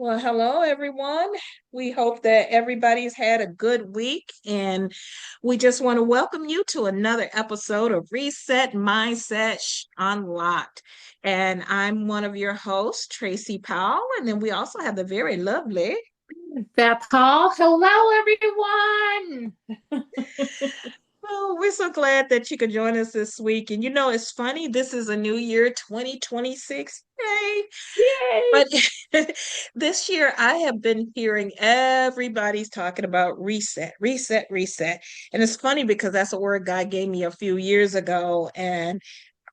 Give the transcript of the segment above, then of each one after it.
Well, hello, everyone. We hope that everybody's had a good week, and we just want to welcome you to another episode of Reset Mindset Unlocked. And I'm one of your hosts, Tracy Powell, and then we also have the very lovely. Beth Hall. Hello, everyone. Oh, we're so glad that you could join us this week. And it's funny, this is a new year, 2026. Yay! Yay. But this year, I have been hearing everybody's talking about reset, reset, reset. And it's funny because that's a word God gave me a few years ago. And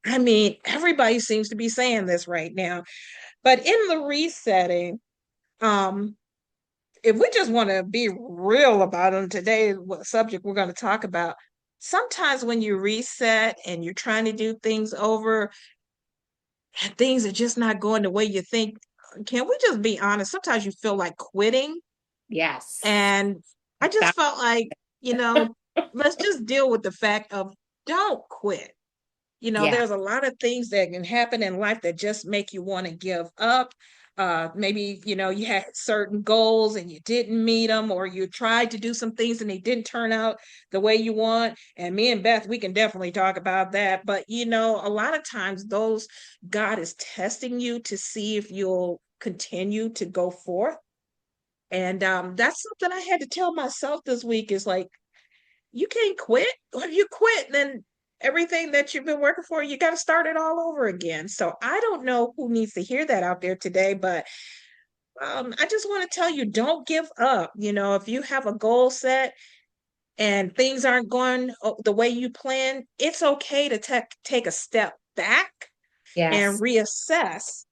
I mean, everybody seems to be saying this right now. But in the resetting, um, if we just want to be real about them today, what subject we're going to talk about, sometimes when you reset and you're trying to do things over, and things are just not going the way you think. Can we just be honest? Sometimes you feel like quitting. Yes. And I just That, felt like, let's just deal with the fact of don't quit. yeah. There's a lot of things that can happen in life that just make you want to give up. Maybe, you had certain goals and you didn't meet them, or you tried to do some things and they didn't turn out the way you want. And me and Beth, we can definitely talk about that. But, a lot of times those God is testing you to see if you'll continue to go forth. And that's something I had to tell myself this week is like, you can't quit. Or if you quit, then everything that you've been working for, you got to start it all over again. So I don't know who needs to hear that out there today, but I just want to tell you, don't give up. If you have a goal set and things aren't going the way you plan, it's okay to take a step back and Yes. reassess,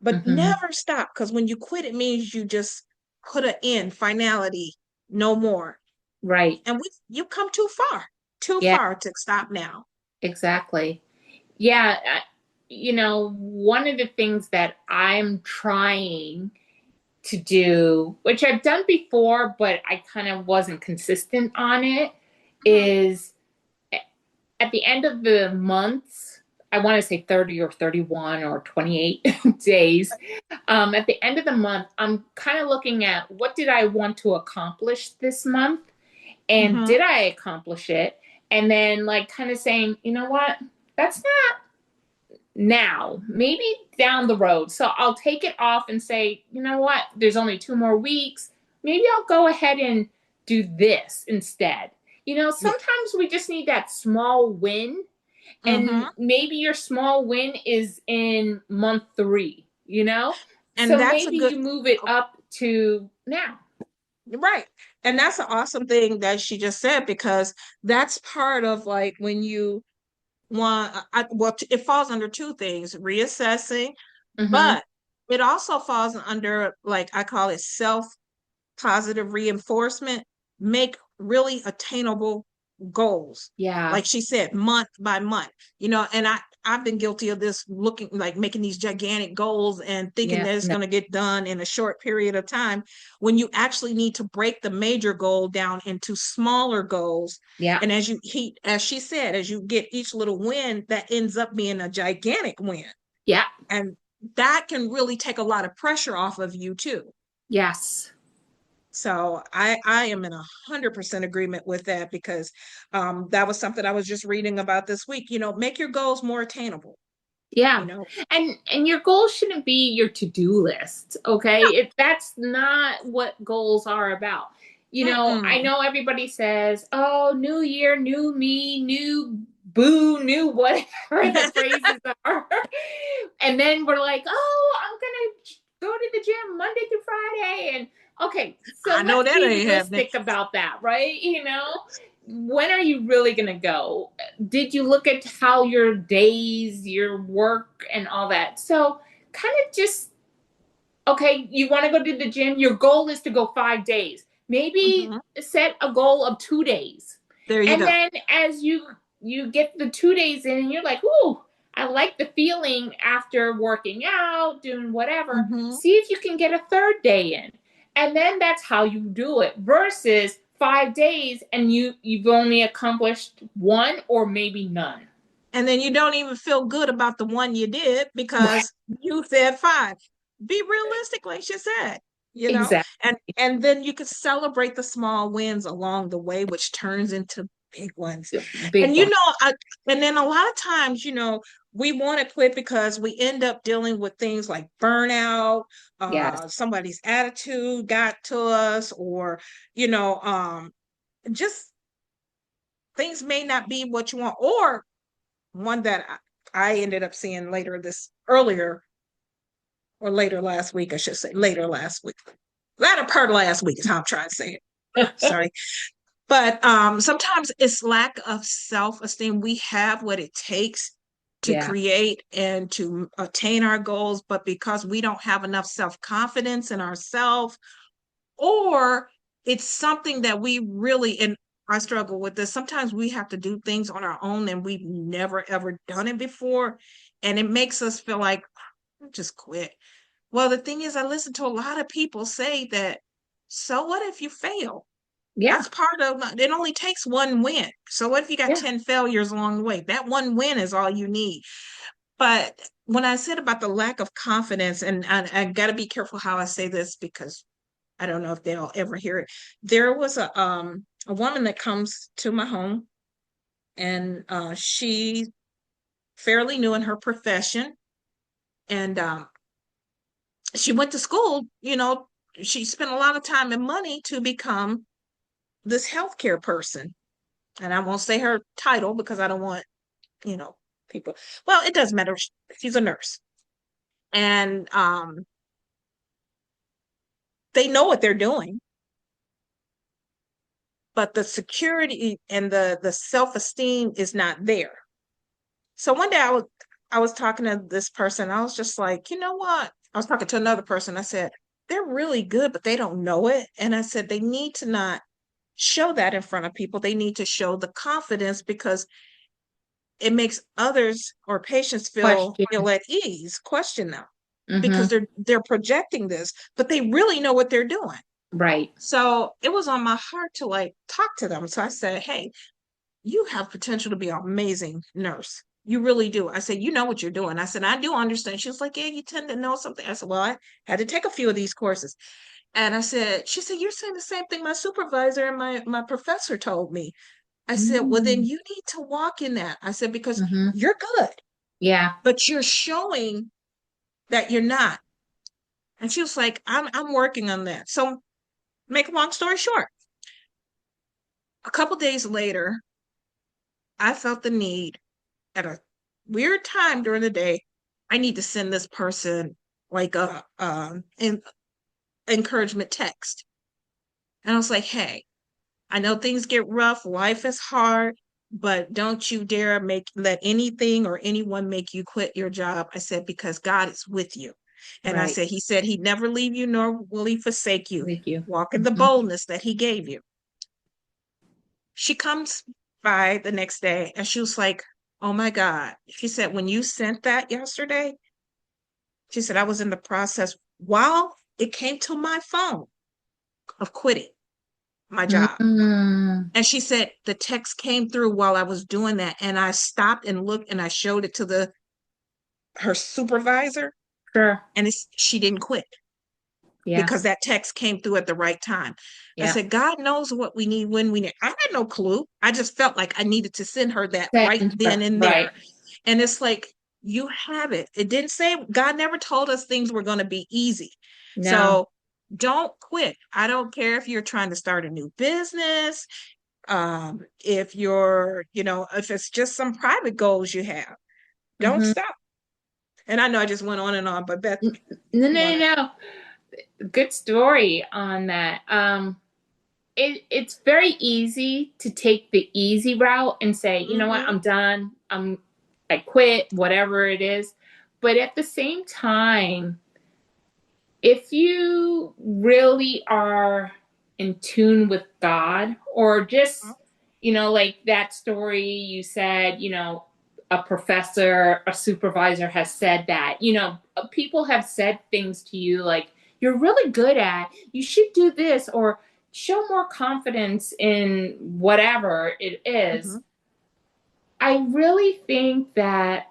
but Hmm. never stop. Because when you quit, it means you just put an end, finality, no more. Right. And you come too Yeah, far to stop now. exactly. Yeah. One of the things that I'm trying to do, which I've done before, but I kind of wasn't consistent on it, Mhm. is at the end of the months, I want to say 30 or 31 or 28 days. At the end of the month, I'm kind of looking at what did I want to accomplish this month, and Mhm. did I accomplish it? And then, like, kind of saying, you know what, that's not now, maybe down the road. So I'll take it off and say, you know what, there's only 2 more weeks. Maybe I'll go ahead and do this instead. Yeah. Sometimes we just need that small win, and Mhm. maybe your small win is in month 3. And So that's a maybe good you move it up to now. right. And that's an awesome thing that she just said because that's part of like when you want well it falls under two things, reassessing, Mm-hmm. but it also falls under like I call it self positive reinforcement, make really attainable goals. Yeah. Like she said, month by month, and I've been guilty of this looking like making these gigantic goals and thinking Yeah. that it's No. going to get done in a short period of time when you actually need to break the major goal down into smaller goals. Yeah. And as she said, as you get each little win, that ends up being a gigantic win. Yeah. And that can really take a lot of pressure off of you too. Yes. So I am in 100% agreement with that because that was something I was just reading about this week. Make your goals more attainable. You Yeah. know, And your goal shouldn't be your to-do list, okay? no, If that's not what goals are about. I mm-mm. know everybody says, "Oh, new year, new me, new boo, new whatever the phrases are." And then we're like, "Oh, I'm going to go to the gym Monday through Friday." And okay, so I know let's that be ain't happening. realistic about that, right? When are you really going to go? Did you look at how your days, your work, and all that? So, kind of just, okay, you want to go to the gym, your goal is to go 5 days. Maybe Mhm. set a goal of 2 days. There you And go. then as you get the 2 days in, and you're like, "Ooh, I like the feeling after working out, doing whatever." Hmm. See if you can get a third day in. And then that's how you do it versus 5 days and you've only accomplished one or maybe none. And then you don't even feel good about the one you did Right. because you said five. Be realistic, like she said. you know, Exactly. and then you could celebrate the small wins along the way, which turns into big ones. Big And one. and then a lot of times, we want to quit because we end up dealing with things like burnout, Yes. somebody's attitude got to us, or you know, just things may not be what you want, or one that I ended up seeing earlier or later last week, I should say later last week. Latter part of last week is how I'm trying to say it. Sorry. But sometimes it's lack of self-esteem. We have what it takes to Yeah. create and to attain our goals, but because we don't have enough self-confidence in ourselves, or it's something that we really, and I struggle with this. Sometimes we have to do things on our own and we've never ever done it before. And it makes us feel like just quit. Well, the thing is, I listen to a lot of people say that, so what if you fail? Yeah. That's part of it. Only takes one win. So what if you got Yeah. 10 failures along the way? That one win is all you need. But when I said about the lack of confidence, and I got to be careful how I say this because I don't know if they'll ever hear it. There was a woman that comes to my home, and she fairly new in her profession, and she went to school. She spent a lot of time and money to become this healthcare person. And I won't say her title because I don't want, you know, people. Well, it does matter. She's a nurse, and they know what they're doing, but the security and the self-esteem is not there. So one day I was talking to this person. I was just like, you know what? I was talking to another person. I said, they're really good, but they don't know it. And I said, they need to not show that in front of people. They need to show the confidence because it makes others or patients feel Question. at ease, question them because Mm-hmm. they're projecting this, but they really know what they're doing. Right. So it was on my heart to like talk to them. So I said, hey, you have potential to be an amazing nurse. You really do. I said, you know what you're doing. I said, I do understand. She was like, yeah, you tend to know something. I said, well, I had to take a few of these courses. And I said, she said, you're saying the same thing my supervisor and my professor told me. I said, well, then Mm-hmm. you need to walk in that. I said, because Mm-hmm. you're good, Yeah. but you're showing that you're not. And she was like, I'm working on that. So make a long story short, a couple days later, I felt the need at a weird time during the day. I need to send this person like an encouragement text. And I was like, hey, I know things get rough, life is hard, but don't you dare let anything or anyone make you quit your job. I said, because God is with you. And I Right. said, He said He'd never leave you nor will He forsake you. With you. Walk in the Mm-hmm. boldness that He gave you. She comes by the next day and she was like, oh my God. She said, when you sent that yesterday, she said, I was in the process while it came to my phone of quitting my job. Mm-hmm. And she said the text came through while I was doing that. And I stopped and looked and I showed it to her supervisor, Sure. and she didn't quit Yeah. because that text came through at the right time. I Yeah. said, God knows what we need when we need. I had no clue. I just felt like I needed to send her that right Send then her. and Right. there. And it's like, you have it. It didn't say, God never told us things were going to be easy. No. So don't quit. I don't care if you're trying to start a new business, if if it's just some private goals you have, don't Mm-hmm. stop. And I know I just went on and on, but Beth, No, no, you want no, to. no. Good story on that. It's very easy to take the easy route and say, you know what, Mm-hmm, I'm done. I quit, whatever it is. But at the same time, if you really are in tune with God, or just, like that story you said, a professor, a supervisor has said that, people have said things to you like, you're really good at, you should do this, or show more confidence in whatever it mm-hmm, is. I really think that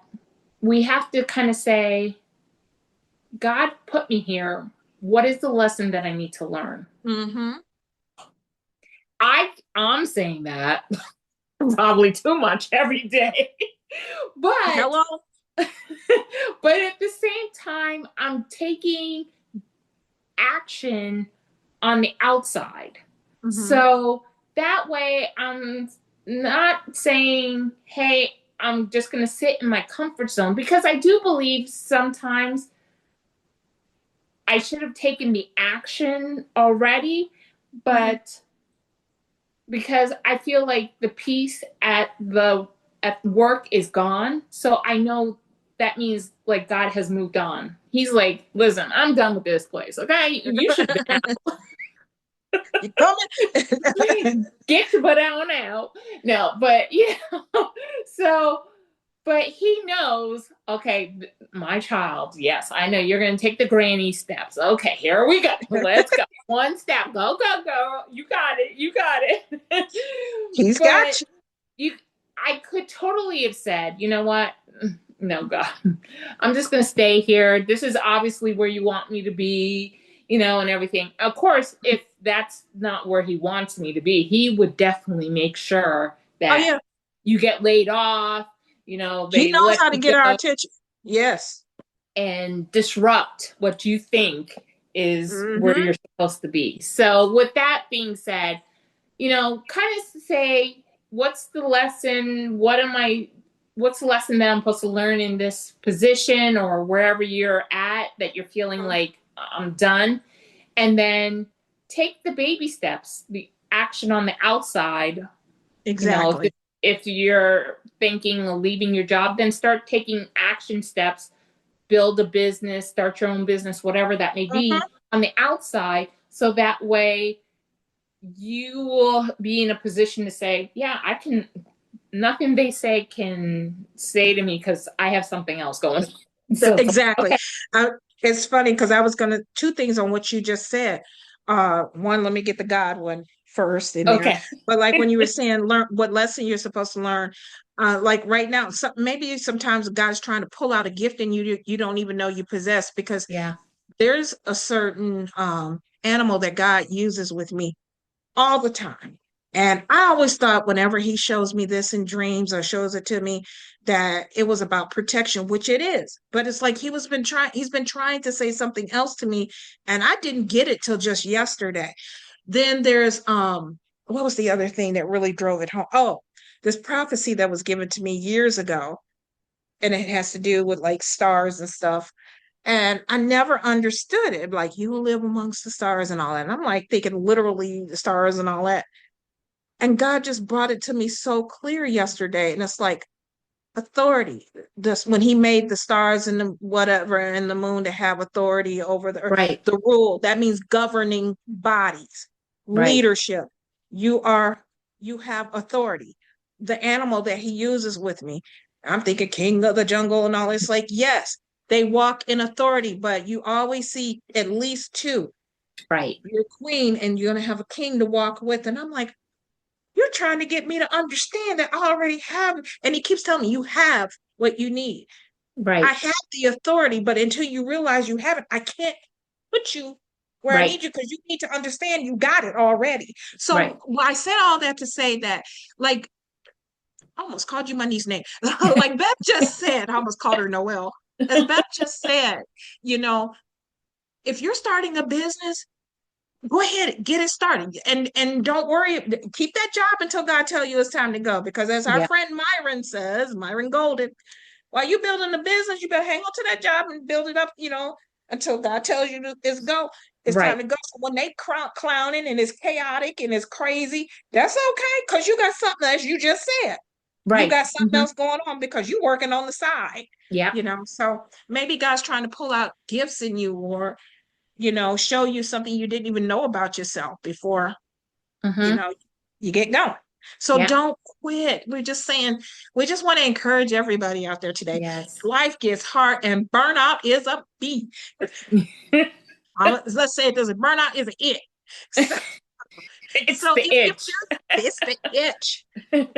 we have to kind of say, God put me here. what is the lesson that I need to learn? Mm-hmm. I'm saying that probably too much every day. but Hello. but at the same time, I'm taking action on the outside. Mm-hmm. So that way I'm not saying, hey, I'm just going to sit in my comfort zone, because I do believe sometimes I should have taken the action already, Mm-hmm. but because I feel like the peace at work is gone. So I know that means like God has moved on. He's like, listen, I'm done with this place. Okay, you should have been You coming? out. Get your butt on out. No, but so but he knows, okay, my child, yes, I know you're going to take the granny steps. Okay, here we go. Let's go. One step. Go, go, go. You got it. You got it. He's got but you. you, I could totally have said, you know what? No, God, I'm just going to stay here. This is obviously where you want me to be, and everything. Of course, if that's not where he wants me to be, he would definitely make sure Oh that yeah. you get laid off, He they knows let how to you get our go attention. Yes. and disrupt what you think is where Mm-hmm. you're supposed to be. So, with that being said, kind of say, what's the lesson? What's the lesson that I'm supposed to learn in this position or wherever you're at that you're feeling like I'm done? And then take the baby steps, the action on the outside. Exactly. If you're thinking of leaving your job, then start taking action steps, build a business, start your own business, whatever that may Mm-hmm. be on the outside. So that way you will be in a position to say, yeah, I can, nothing they say can say to me because I have something else going on. So it's like, Exactly. okay, I, it's funny because I was gonna two things on what you just said. One, let me get the God one first in there. okay. But like when you were saying, learn what lesson you're supposed to learn. Like right now, maybe sometimes God's trying to pull out a gift in you don't even know you possess because Yeah. there's a certain animal that God uses with me all the time. And I always thought whenever he shows me this in dreams or shows it to me that it was about protection, which it is. But it's like he's been trying to say something else to me and I didn't get it till just yesterday. Then there's what was the other thing that really drove it home? Oh, this prophecy that was given to me years ago and it has to do with like stars and stuff. And I never understood it. Like, you will live amongst the stars and all that. And I'm like thinking literally the stars and all that. And God just brought it to me so clear yesterday. And it's like authority. This when he made the stars and the whatever and the moon to have authority over the earth, Right. the rule, that means governing bodies, Right. leadership. You are you have authority. The animal that he uses with me, I'm thinking king of the jungle and all. It's like, yes, they walk in authority, but you always see at least two. Right. You're queen and you're gonna have a king to walk with. And I'm like, you're trying to get me to understand that I already have. And he keeps telling me, you have what you need. I Right. have the authority, but until you realize you have it, I can't put you where I Right. need you because you need to understand you got it already. Right. So well, I said all that to say that, like, I almost called you my niece name. Like Beth just said, I almost called her Noelle. As Beth just said, you know, if you're starting a business, go ahead, get it started, and don't worry. Keep that job until God tell you it's time to go. Because as our Yeah. friend Myron says, Myron Golden, while you building the business, you better hang on to that job and build it up. Until God tells you it's go. It's time Right. to go. So when they clowning and it's chaotic and it's crazy, that's okay because you got something, as you just said. You Right. got something else going on because you're working on the side. Yeah. So maybe God's trying to pull out gifts in you or show you something you didn't even know about yourself before, you Mm-hmm. know, you get going. So Yeah. don't quit. We're just saying, we just want to encourage everybody out there today. Yes. Life gets hard and burnout is a B. Let's say it doesn't. Burnout is an it. So, It's so the if you itch. feel it's the itch.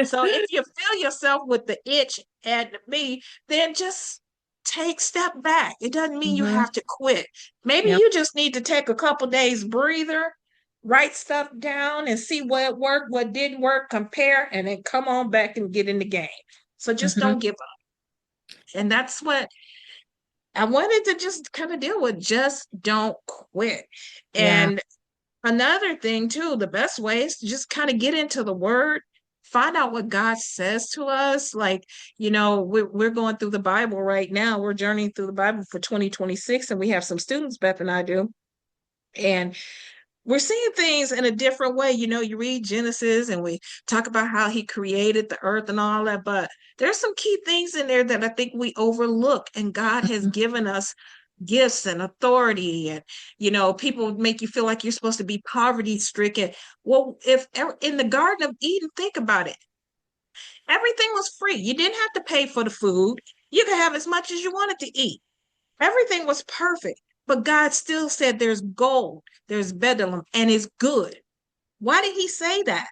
So if you feel yourself with the itch at me, then just take step back. It doesn't mean you Mm-hmm. have to quit. Maybe Yep. you just need to take a couple days breather, write stuff down and see what worked, what didn't work, compare, and then come on back and get in the game. So just Mm-hmm. don't give up. And that's what I wanted to just kind of deal with. Just don't quit. Yeah. And another thing too, the best way is to just kind of get into the word, find out what God says to us. Like, we're going through the Bible right now. We're journeying through the Bible for 2026, and we have some students, Beth and I do. And we're seeing things in a different way. You read Genesis and we talk about how he created the earth and all that, but there's some key things in there that I think we overlook. And God has Mhm. given us gifts and authority. And, people make you feel like you're supposed to be poverty stricken. Well, if in the Garden of Eden, think about it. Everything was free. You didn't have to pay for the food. You could have as much as you wanted to eat. Everything was perfect, but God still said there's gold, there's bedlam, and it's good. Why did he say that?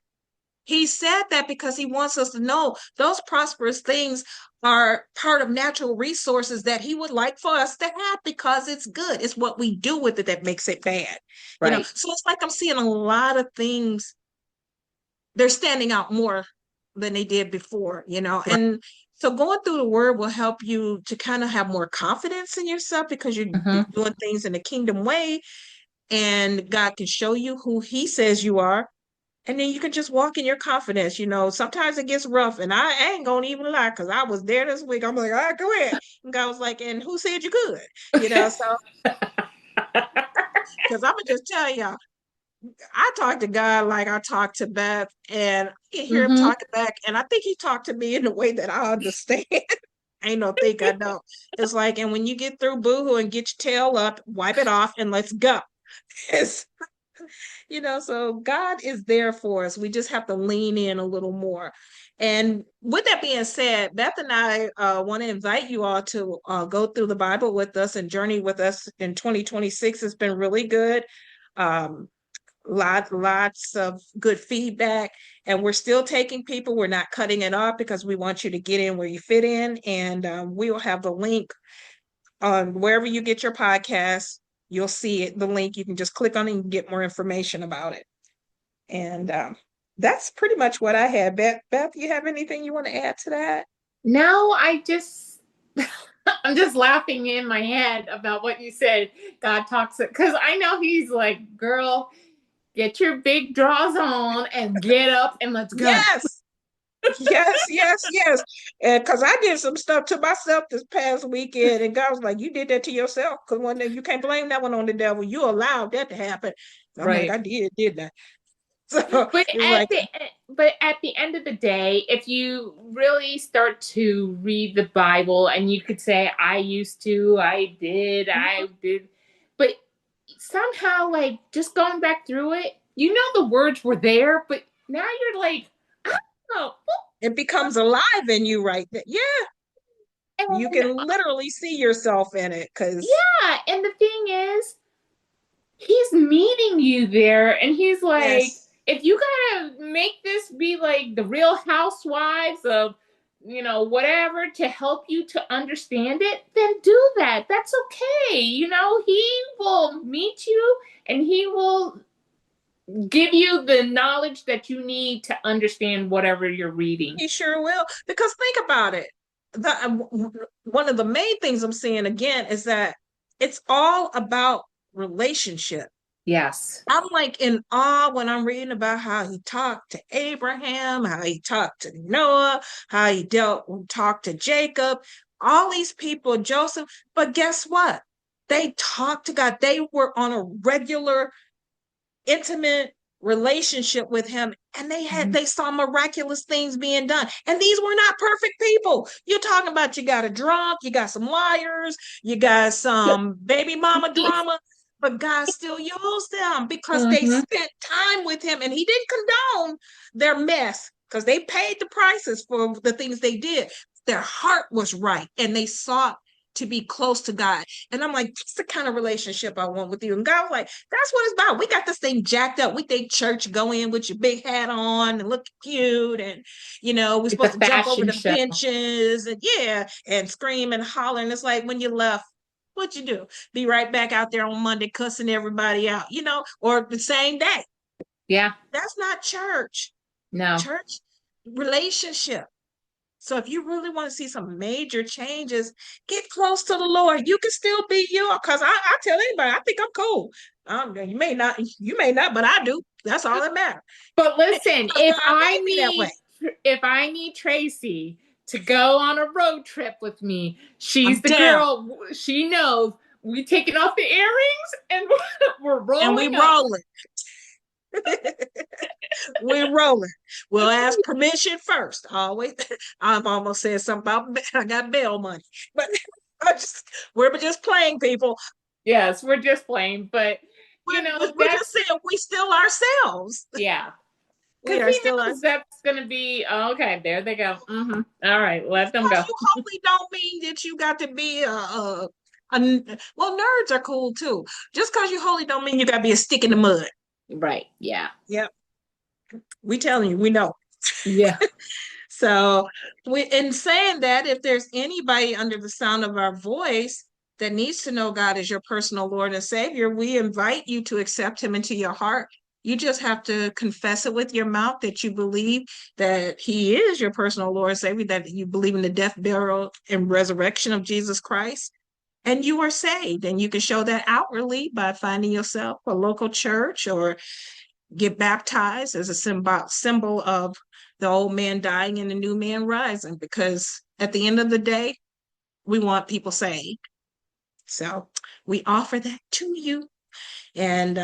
He said that because he wants us to know those prosperous things are part of natural resources that he would like for us to have because it's good. It's what we do with it that makes it bad. Right. So it's like I'm seeing a lot of things, they're standing out more than they did before. Right. And so going through the word will help you to kind of have more confidence in yourself because you're Mm-hmm. doing things in the kingdom way, and God can show you who he says you are. And then you can just walk in your confidence. Sometimes it gets rough, and I ain't gonna even lie because I was there this week. I'm like, all right, go ahead. And God was like, and who said you could? So because I'm gonna just tell y'all, I talk to God like I talk to Beth, and I can hear him Mm-hmm. talking back, and I think he talked to me in a way that I understand. Ain't no think I don't. It's like, and when you get through boohoo and get your tail up, wipe it off and let's go. It's, so God is there for us. We just have to lean in a little more. And with that being said, Beth and I want to invite you all to go through the Bible with us and journey with us in 2026. It's been really good. Um, lots of good feedback, and we're still taking people. We're not cutting it off because we want you to get in where you fit in. And we will have the link on wherever you get your podcasts. You'll see it, the link. You can just click on it and get more information about it. And that's pretty much what I had. Beth, you have anything you want to add to that? No, I'm just laughing in my head about what you said. God talks because I know he's like, girl, get your big draws on and get up and let's go. Yes. Yes, yes, yes. And because I did some stuff to myself this past weekend, and God was like, "You did that to yourself." Because one day you can't blame that one on the devil. You allowed that to happen. So I'm like, Right. I didn't I? So But it's at like, the end of the day, if you really start to read the Bible and you could say, I used to, I did, but somehow like just going back through it, the words were there, but now you're like, oh, it becomes alive in you right there. Yeah, you and can literally see yourself in it because yeah, and the thing is, he's meeting you there, and he's like, yes, if you gotta make this be like the Real Housewives of whatever to help you to understand it, then do that. That's okay. He will meet you, and he will give you the knowledge that you need to understand whatever you're reading. he sure will. Because think about it. One of the main things I'm seeing again is that it's all about relationship. Yes. I'm like in awe when I'm reading about how he talked to Abraham, how he talked to Noah, how he talked to Jacob, all these people, Joseph. But guess what? They talked to God. They were on a regular, intimate relationship with him, and Mhm. they saw miraculous things being done. And these were not perfect people. You're talking about, you got a drunk, you got some liars, you got some baby mama drama, but God still used them because they Mhm. spent time with him, and he didn't condone their mess because they paid the prices for the things they did. Their heart was right, and they sought to be close to God. And I'm like, that's the kind of relationship I want with you. And God was like, that's what it's about. We got this thing jacked up. We think church, go in with your big hat on and look cute. And, we're It's a supposed to jump over fashion the show. benches and yeah, and scream and holler. And it's like when you left, what'd you do? Be right back out there on Monday cussing everybody out, or the same day. Yeah. That's not church. No. Church relationship. So if you really want to see some major changes, get close to the Lord. You can still be you. Because I tell anybody, I think I'm cool. You may not, but I do. That's all that matters. But listen, Because God made me that way. if I need Tracy to go on a road trip with me, she's I'm the down. girl. She knows we taking off the earrings and we're And we rolling up. rolling. We're rolling. We'll ask permission first. Always. I've almost said something about I got bail money. But we're just playing, people. Yes, we're just playing, but We're just that's saying we still ourselves. yeah. We Because are he still knows ourselves. that's gonna be okay. There they go. All right, let them Because go. you holy don't mean that you got to be well, nerds are cool too. Just because you holy don't mean you got to be a stick in the mud. Right? Yeah. Yep, we telling you, we know. Yeah. So, in saying that, if there's anybody under the sound of our voice that needs to know God as your personal Lord and Savior, we invite you to accept Him into your heart. You just have to confess it with your mouth that you believe that He is your personal Lord and Savior, that you believe in the death, burial, and resurrection of Jesus Christ, and you are saved. And you can show that outwardly by finding yourself a local church or get baptized as a symbol of the old man dying and the new man rising, because at the end of the day, we want people saved. So we offer that to you. And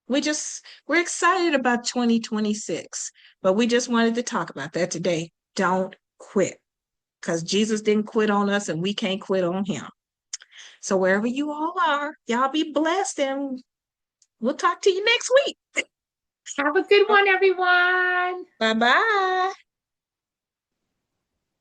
we're excited about 2026, but we just wanted to talk about that today. Don't quit, because Jesus didn't quit on us and we can't quit on him. So wherever you all are, y'all be blessed, and we'll talk to you next week. Have a good one, everyone. Bye bye.